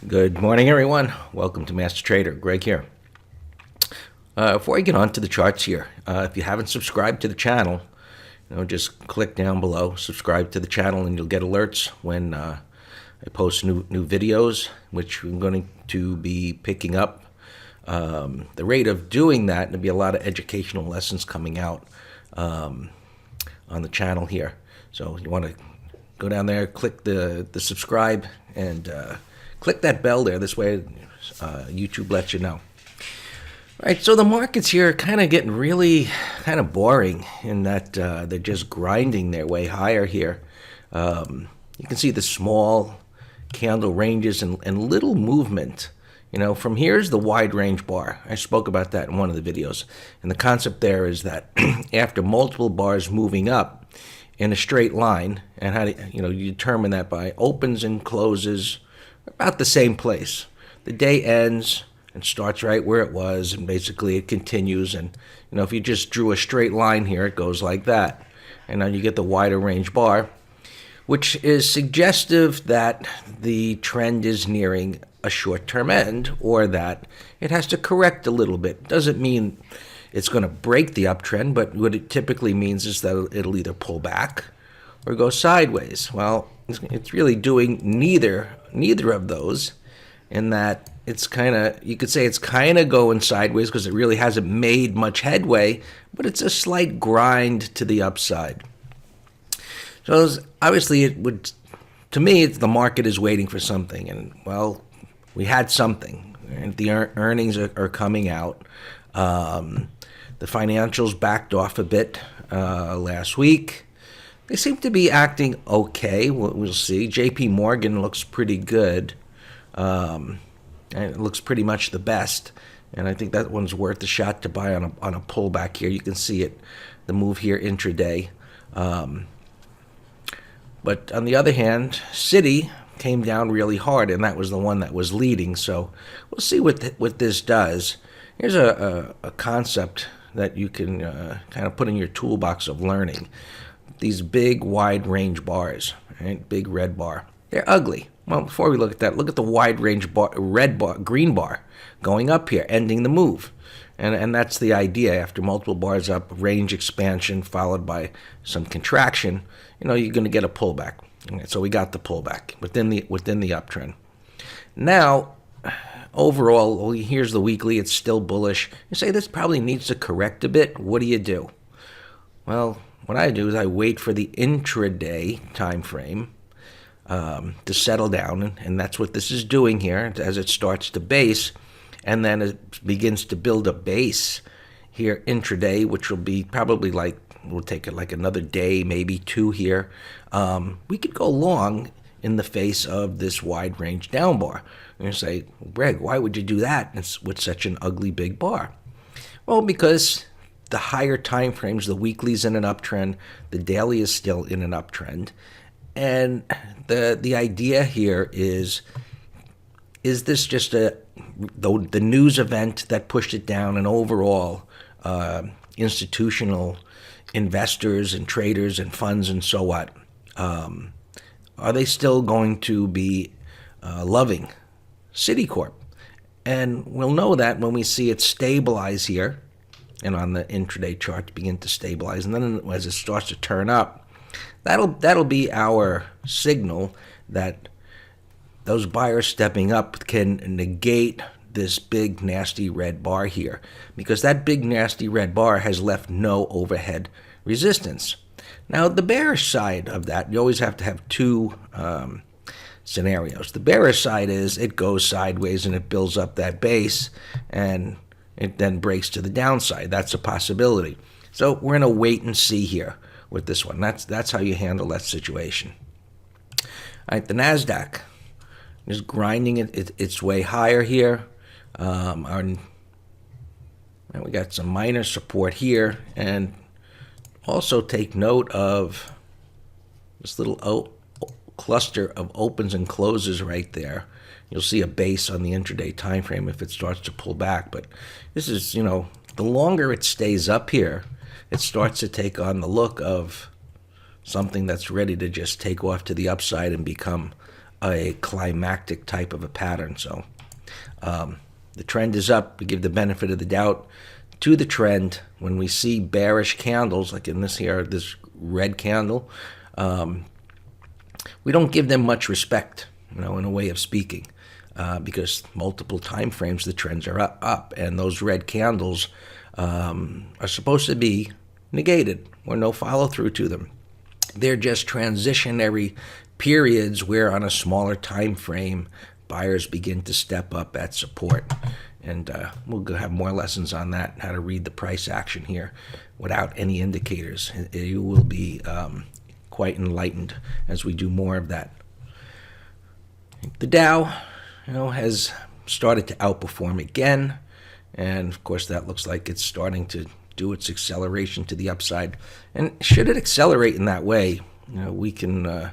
Good morning, everyone. Welcome to Master Trader. Greg here. Before I get on to the charts here, if you haven't subscribed to the channel, just click down below, subscribe to the channel, and you'll get alerts when I post new videos, which I'm going to be picking up. The rate of doing that, there'll be a lot of educational lessons coming out on the channel here. So you want to go down there, click the subscribe, and click that bell there. This way YouTube lets you know. All right, so the markets here are kind of getting really kind of boring in that they're just grinding their way higher here. You can see the small candle ranges and little movement. From here's the wide range bar. I spoke about that in one of the videos. And the concept there is that after multiple bars moving up in a straight line, and how do you determine that by opens and closes about the same place. The day ends and starts right where it was, and basically it continues. And if you just drew a straight line here, it goes like that. And then you get the wider range bar, which is suggestive that the trend is nearing a short-term end, or that it has to correct a little bit. Doesn't mean it's going to break the uptrend, but what it typically means is that it'll either pull back or go sideways. Well, it's really doing neither of those, in that you could say it's kind of going sideways because it really hasn't made much headway, but it's a slight grind to the upside. So obviously to me, the market is waiting for something, and well, we had something. And the earnings are coming out. The financials backed off a bit last week. They seem to be acting okay. We'll see. J.P. Morgan looks pretty good. And it looks pretty much the best. And I think that one's worth a shot to buy on a pullback here. You can see it, the move here intraday. But on the other hand, Citi came down really hard, and that was the one that was leading. So we'll see what this does. Here's a concept that you can kind of put in your toolbox of learning. These big wide range bars, right? Big red bar. They're ugly. Well, before we look at that, look at the wide range bar, green bar going up here, ending the move. And that's the idea. After multiple bars up, range expansion followed by some contraction, you're going to get a pullback. Okay, so we got the pullback within the uptrend. Now, overall, here's the weekly. It's still bullish. You say this probably needs to correct a bit. What do? Well, what I do is I wait for the intraday time frame to settle down, and that's what this is doing here as it starts to base, and then it begins to build a base here intraday, which will be probably we'll take it like another day, maybe two here. We could go long in the face of this wide range down bar. You're going to say, Greg, why would you do that with such an ugly big bar? Well, because the higher time frames, the weekly's in an uptrend, the daily is still in an uptrend. And the idea here is this just the news event that pushed it down, and overall institutional investors and traders and funds and so what, are they still going to be loving Citicorp? And we'll know that when we see it stabilize here, and on the intraday chart begin to stabilize, and then as it starts to turn up, that'll be our signal that those buyers stepping up can negate this big nasty red bar here, because that big nasty red bar has left no overhead resistance. Now, the bearish side of that, you always have to have two scenarios. The bearish side is it goes sideways and it builds up that base, and it then breaks to the downside. That's a possibility. So we're in a wait and see here with this one. That's how you handle that situation. All right, the NASDAQ is grinding its way higher here. And we got some minor support here, and also take note of this little cluster of opens and closes right there. You'll see a base on the intraday time frame if it starts to pull back. But this is, the longer it stays up here, it starts to take on the look of something that's ready to just take off to the upside and become a climactic type of a pattern. So the trend is up. We give the benefit of the doubt to the trend. When we see bearish candles, like in this red candle, we don't give them much respect, in a way of speaking, because multiple time frames the trends are up, and those red candles are supposed to be negated or no follow through to them. They're just transitionary periods where on a smaller time frame buyers begin to step up at support. And we'll have more lessons on that, how to read the price action here without any indicators. You will be quite enlightened as we do more of that. The Dow, has started to outperform again. And of course, that looks like it's starting to do its acceleration to the upside. And should it accelerate in that way, we can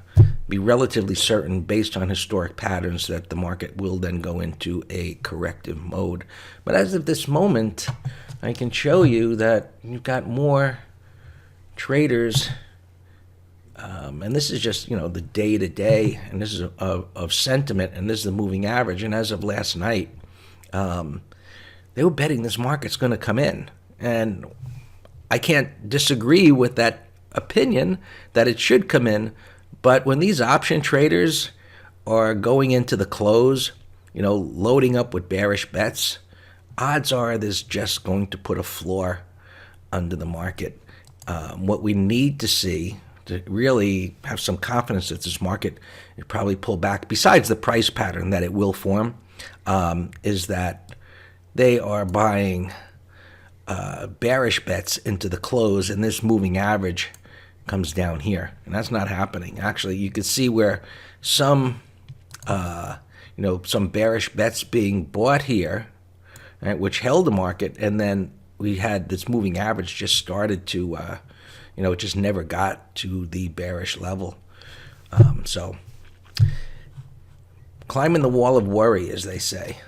be relatively certain, based on historic patterns, that the market will then go into a corrective mode. But as of this moment, I can show you that you've got more traders, and this is just, the day-to-day, and this is of sentiment, and this is the moving average. And as of last night, they were betting this market's going to come in. And I can't disagree with that opinion that it should come in. But when these option traders are going into the close, loading up with bearish bets, odds are there's just going to put a floor under the market. What we need to see to really have some confidence that this market will probably pull back, besides the price pattern that it will form, is that they are buying bearish bets into the close, and this moving average comes down here, and that's not happening. Actually, you can see where some bearish bets being bought here, right, which held the market, and then we had this moving average just started to, it just never got to the bearish level. So climbing the wall of worry, as they say.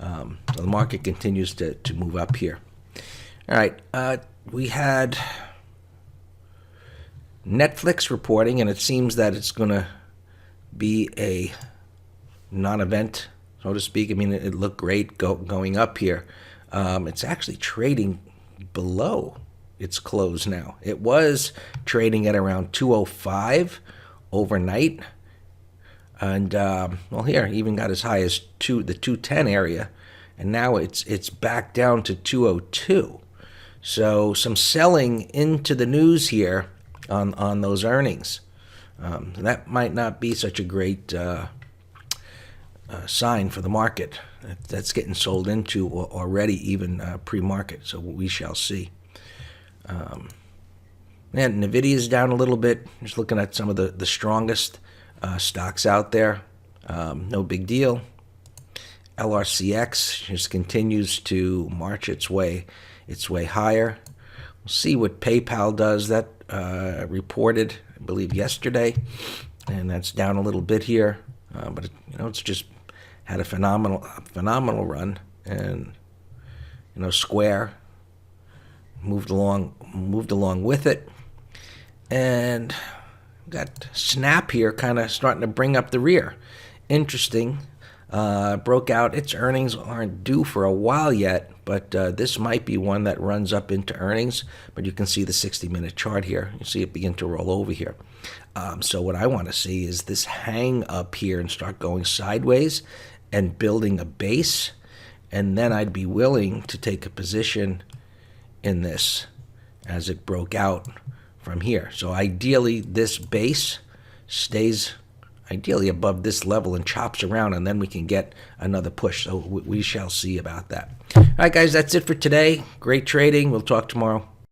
So the market continues to move up here. All right, we had Netflix reporting, and it seems that it's going to be a non-event, so to speak. I mean, it looked great going up here. It's actually trading below its close now. It was trading at around 205 overnight. And, here, even got as high as the 210 area. And now it's back down to 202. So some selling into the news here on those earnings. That might not be such a great sign for the market. That's getting sold into already, even pre-market. So we shall see. And NVIDIA is down a little bit. Just looking at some of the strongest stocks out there. No big deal. LRCX just continues to march its way higher. We'll see what PayPal does. That reported, I believe, yesterday, and that's down a little bit here. But it's just had a phenomenal run, and Square moved along with it, and got Snap here kind of starting to bring up the rear. Interesting. Broke out. Its earnings aren't due for a while yet, but this might be one that runs up into earnings. But you can see the 60-minute chart here. You see it begin to roll over here. So what I want to see is this hang up here and start going sideways and building a base. And then I'd be willing to take a position in this as it broke out from here. So ideally, this base stays ideally above this level and chops around, and then we can get another push. So we shall see about that. All right, guys, that's it for today. Great trading. We'll talk tomorrow.